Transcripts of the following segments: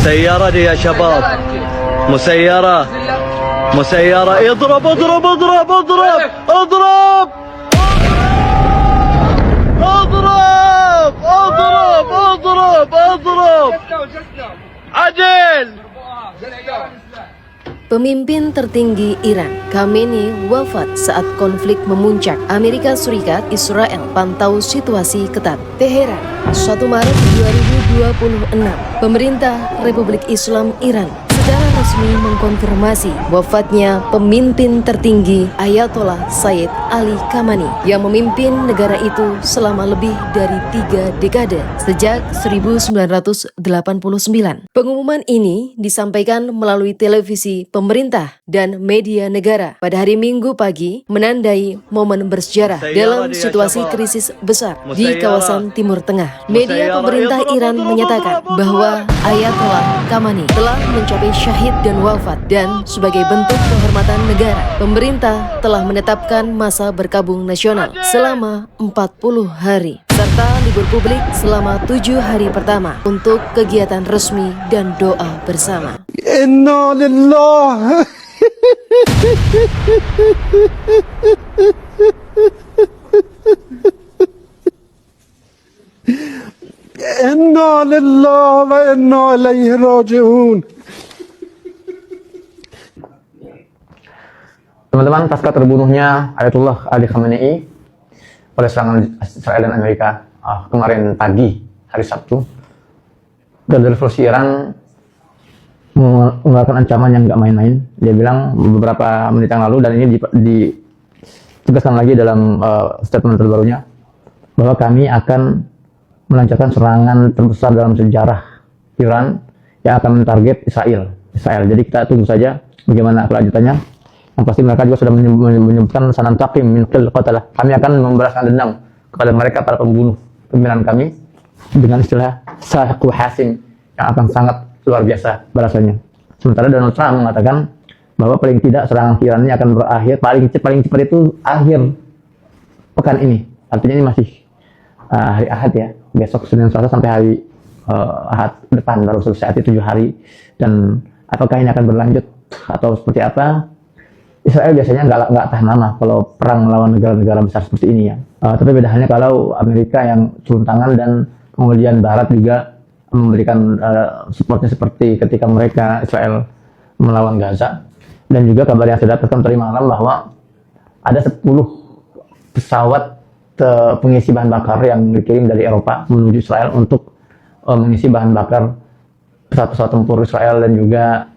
سيارة دي يا شباب، مسيرة مسيرة. اضرب اضرب اضرب اضرب اضرب اضرب اضرب اضرب اضرب عدل. Pemimpin tertinggi Iran, Khamenei, wafat saat konflik memuncak. Amerika Serikat, Israel pantau situasi ketat. Teheran, 1 Maret 2026. Pemerintah Republik Islam Iran secara resmi mengkonfirmasi wafatnya pemimpin tertinggi Ayatollah Sayyid Ali Khamenei yang memimpin negara itu selama lebih dari 3 dekade sejak 1989. Pengumuman ini disampaikan melalui televisi pemerintah dan media negara pada hari Minggu pagi, menandai momen bersejarah dalam situasi krisis besar di kawasan Timur Tengah. Media pemerintah Iran menyatakan bahwa Ayatollah Khamenei telah mencapai syahid dan wafat, dan sebagai bentuk penghormatan negara, pemerintah telah menetapkan masa berkabung nasional selama 40 hari serta libur publik selama 7 hari pertama untuk kegiatan resmi dan doa bersama. Inna lillah. Inna lillah wa inna ilaihi raji'un. Teman-teman, pasca terbunuhnya Ayatollah Ali Khamenei oleh serangan Israel dan Amerika kemarin pagi, hari Sabtu, dan revolusi Iran mengeluarkan ancaman yang nggak main-main. Dia bilang beberapa menit yang lalu, dan ini ditegaskan lagi dalam statement terbarunya, bahwa kami akan melancarkan serangan terbesar dalam sejarah Iran yang akan mentarget Israel. Jadi kita tunggu saja bagaimana kelanjutannya. Yang pasti mereka juga sudah menyebutkan sanantaqim min qatalah. Kami akan membalaskan dendam kepada mereka, para pembunuh pimpinan kami, dengan istilah sahiqu hasim, yang akan sangat luar biasa balasannya. Sementara Donald Trump mengatakan bahwa paling tidak serangan Iran ini akan berakhir paling cepat itu akhir pekan ini. Artinya ini masih hari Ahad ya, besok Senin Selasa sampai hari Ahad depan baru selesai, artinya 7 hari. Dan apakah ini akan berlanjut atau seperti apa? Israel biasanya nggak tahan lama kalau perang melawan negara-negara besar seperti ini ya. Tapi beda halnya kalau Amerika yang turun tangan, dan kemudian Barat juga memberikan supportnya seperti ketika mereka Israel melawan Gaza. Dan juga kabar yang saya dapatkan tadi malam bahwa ada 10 pesawat pengisi bahan bakar yang dikirim dari Eropa menuju Israel untuk mengisi bahan bakar pesawat-pesawat tempur Israel dan juga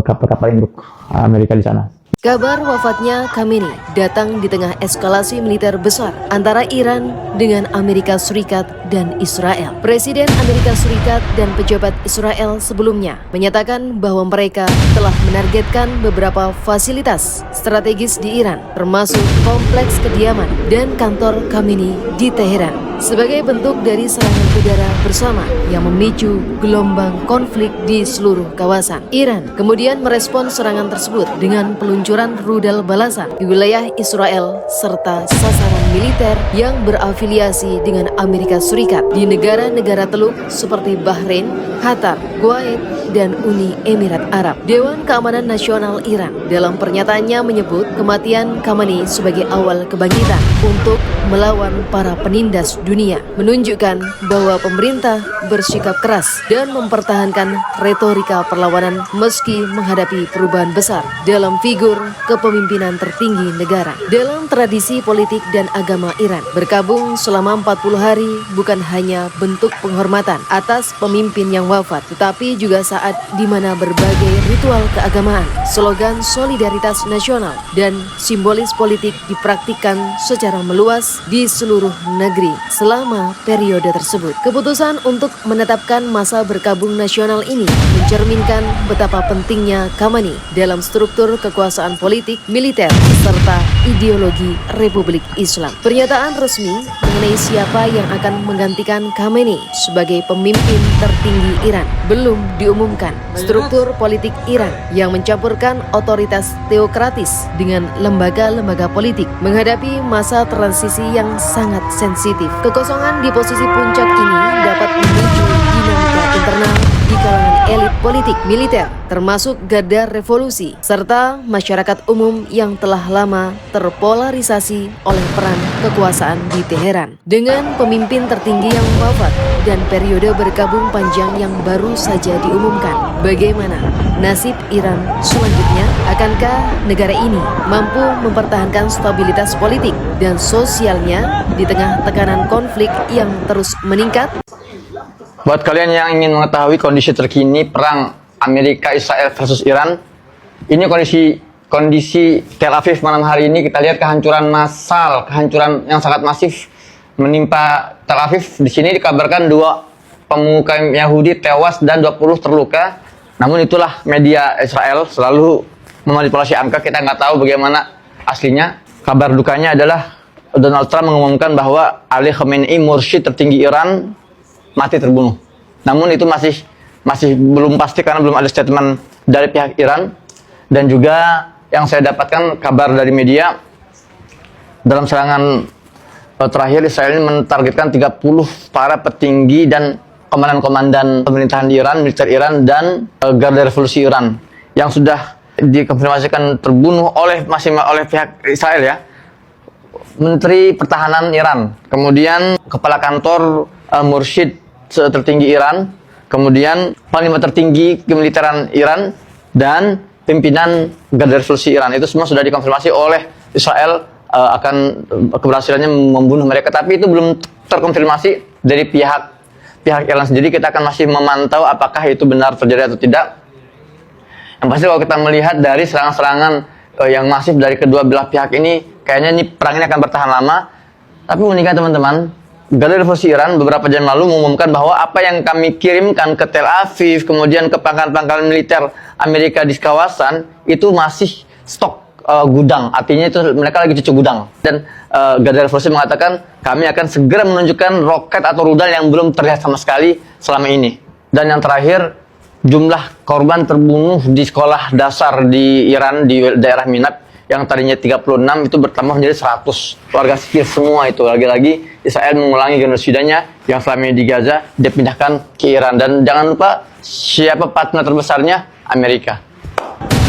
kapal-kapal induk Amerika di sana. Kabar wafatnya Khamenei datang di tengah eskalasi militer besar antara Iran dengan Amerika Serikat dan Israel. Presiden Amerika Serikat dan pejabat Israel sebelumnya menyatakan bahwa mereka telah menargetkan beberapa fasilitas strategis di Iran, termasuk kompleks kediaman dan kantor Khamenei di Teheran, sebagai bentuk dari serangan udara bersama yang memicu gelombang konflik di seluruh kawasan. Iran kemudian merespon serangan tersebut dengan peluncuran rudal balasan di wilayah Israel serta sasaran militer yang berafiliasi dengan Amerika Serikat di negara-negara Teluk seperti Bahrain, Qatar, Kuwait, dan Uni Emirat Arab. Dewan Keamanan Nasional Iran dalam pernyataannya menyebut kematian Khamenei sebagai awal kebangkitan untuk melawan para penindas dunia, menunjukkan bahwa pemerintah bersikap keras dan mempertahankan retorika perlawanan meski menghadapi perubahan besar dalam figur kepemimpinan tertinggi negara. Dalam tradisi politik dan agama Iran, berkabung selama 40 hari bukan hanya bentuk penghormatan atas pemimpin yang wafat, tetapi juga saat di mana berbagai ritual keagamaan, slogan solidaritas nasional, dan simbolis politik dipraktikkan secara meluas di seluruh negeri selama periode tersebut. Keputusan untuk menetapkan masa berkabung nasional ini mencerminkan betapa pentingnya Khamenei dalam struktur kekuasaan politik, militer, serta ideologi Republik Islam. Pernyataan resmi mengenai siapa yang akan menggantikan Khamenei sebagai pemimpin tertinggi Iran belum diumumkan. Struktur politik Iran yang mencampurkan otoritas teokratis dengan lembaga-lembaga politik menghadapi masa transisi yang sangat sensitif. Kekosongan di posisi puncak ini dapat memicu dinamika internal di kalangan elit politik, militer, termasuk garda revolusi, serta masyarakat umum yang telah lama terpolarisasi oleh peran kekuasaan di Teheran. Dengan pemimpin tertinggi yang wafat dan periode bergabung panjang yang baru saja diumumkan, bagaimana nasib Iran selanjutnya? Akankah negara ini mampu mempertahankan stabilitas politik dan sosialnya di tengah tekanan konflik yang terus meningkat? Buat kalian yang ingin mengetahui kondisi terkini perang Amerika Israel versus Iran, ini kondisi Tel Aviv malam hari ini. Kita lihat kehancuran massal, kehancuran yang sangat masif menimpa Tel Aviv. Di sini dikabarkan 2 pemuka Yahudi tewas dan 20 terluka. Namun itulah media Israel selalu memanipulasi angka. Kita nggak tahu bagaimana aslinya. Kabar dukanya adalah Donald Trump mengumumkan bahwa Ali Khamenei, mursyid tertinggi Iran, mati terbunuh. Namun itu masih belum pasti karena belum ada statement dari pihak Iran. Dan juga yang saya dapatkan kabar dari media, dalam serangan terakhir Israel ini mentargetkan 30 para petinggi dan komandan-komandan pemerintahan di Iran, militer Iran, dan garda revolusi Iran yang sudah dikonfirmasikan terbunuh oleh pihak Israel ya. Menteri Pertahanan Iran, kemudian kepala kantor mursyid tertinggi Iran, kemudian panglima tertinggi kemiliteran Iran, dan pimpinan garda revolusi Iran. Itu semua sudah dikonfirmasi oleh Israel akan keberhasilannya membunuh mereka. Tapi itu belum terkonfirmasi dari pihak Iran sendiri. Kita akan masih memantau apakah itu benar terjadi atau tidak. Yang pasti kalau kita melihat dari serangan-serangan yang masif dari kedua belah pihak ini, kayaknya ini perang ini akan bertahan lama. Tapi uniknya teman-teman, garda revolusi Iran beberapa jam lalu mengumumkan bahwa apa yang kami kirimkan ke Tel Aviv, kemudian ke pangkalan-pangkalan militer Amerika di kawasan, itu masih stok gudang. Artinya itu mereka lagi cuci gudang. Dan garda revolusi mengatakan kami akan segera menunjukkan roket atau rudal yang belum terlihat sama sekali selama ini. Dan yang terakhir, jumlah korban terbunuh di sekolah dasar di Iran di daerah Minab yang tadinya 36 itu bertambah menjadi 100 warga sipil semua. Itu lagi-lagi Israel mengulangi genosidanya yang selama ini di Gaza dia pindahkan ke Iran. Dan jangan lupa siapa partner terbesarnya? Amerika.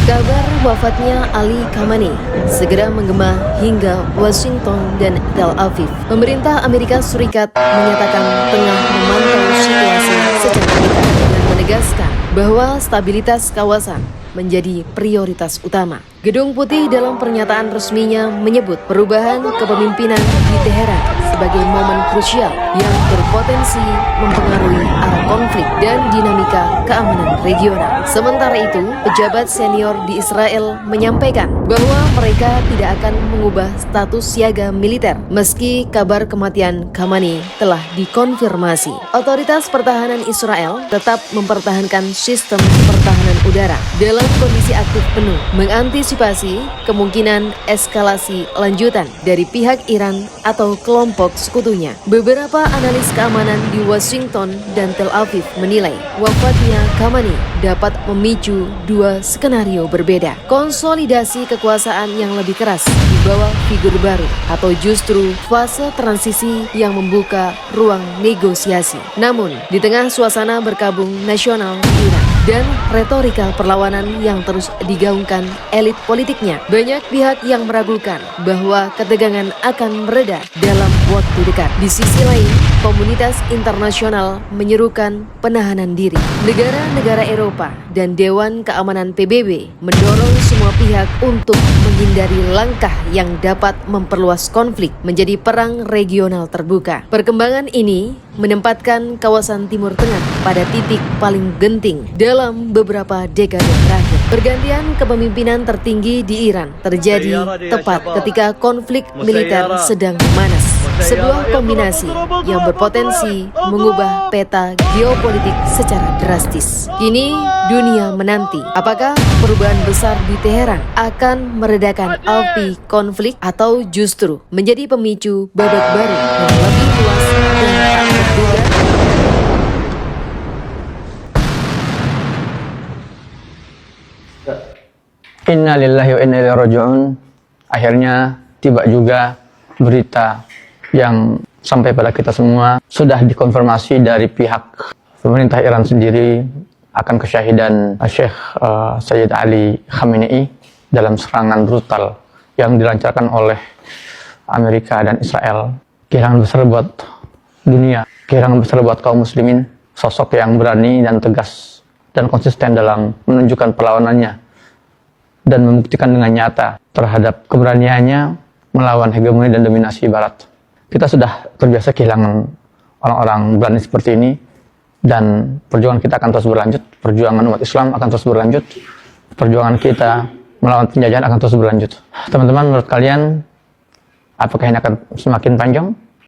Kabar wafatnya Ali Khamenei segera menggema hingga Washington dan Tel Aviv. Pemerintah Amerika Serikat menyatakan tengah memantau situasi secara dekat dan menegaskan bahwa stabilitas kawasan menjadi prioritas utama. Gedung Putih dalam pernyataan resminya menyebut perubahan kepemimpinan di Teheran sebagai momen krusial yang berpotensi mempengaruhi arah konflik dan dinamika keamanan regional. Sementara itu, pejabat senior di Israel menyampaikan bahwa mereka tidak akan mengubah status siaga militer meski kabar kematian Khamenei telah dikonfirmasi. Otoritas pertahanan Israel tetap mempertahankan sistem pertahanan udara dalam kondisi aktif penuh, mengantisipasi kemungkinan eskalasi lanjutan dari pihak Iran atau kelompok sekutunya. Beberapa analis keamanan di Washington dan Tel Aviv menilai wafatnya Khamenei dapat memicu 2 skenario berbeda. Konsolidasi kekuasaan yang lebih keras di bawah figur baru, atau justru fase transisi yang membuka ruang negosiasi. Namun, di tengah suasana berkabung nasional di Iran dan retorika perlawanan yang terus digaungkan elit politiknya, banyak pihak yang meragukan bahwa ketegangan akan mereda dalam waktu dekat. Di sisi lain, komunitas internasional menyerukan penahanan diri. Negara-negara Eropa dan Dewan Keamanan PBB mendorong semua pihak untuk menghindari langkah yang dapat memperluas konflik menjadi perang regional terbuka. Perkembangan ini menempatkan kawasan Timur Tengah pada titik paling genting dalam beberapa dekade terakhir. Pergantian kepemimpinan tertinggi di Iran terjadi tepat ketika konflik militer sedang memanas. Sebuah kombinasi yang berpotensi mengubah peta geopolitik secara drastis. Kini dunia menanti apakah perubahan besar di Teheran akan meredakan api konflik atau justru menjadi pemicu babak baru yang lebih luas dan tak terduga. Inna lillahi wa inna ilaihi raji'un. Akhirnya tiba juga berita yang sampai pada kita semua, sudah dikonfirmasi dari pihak pemerintah Iran sendiri akan kesyahidan Syekh Sayyid Ali Khamenei dalam serangan brutal yang dilancarkan oleh Amerika dan Israel. Kehilangan besar buat dunia, kehilangan besar buat kaum muslimin, sosok yang berani dan tegas dan konsisten dalam menunjukkan perlawanannya dan membuktikan dengan nyata terhadap keberaniannya melawan hegemoni dan dominasi Barat. Kita sudah terbiasa kehilangan orang-orang berani seperti ini, dan perjuangan kita akan terus berlanjut, perjuangan umat Islam akan terus berlanjut, perjuangan kita melawan penjajahan akan terus berlanjut. Teman-teman, menurut kalian apakah ini akan semakin panjang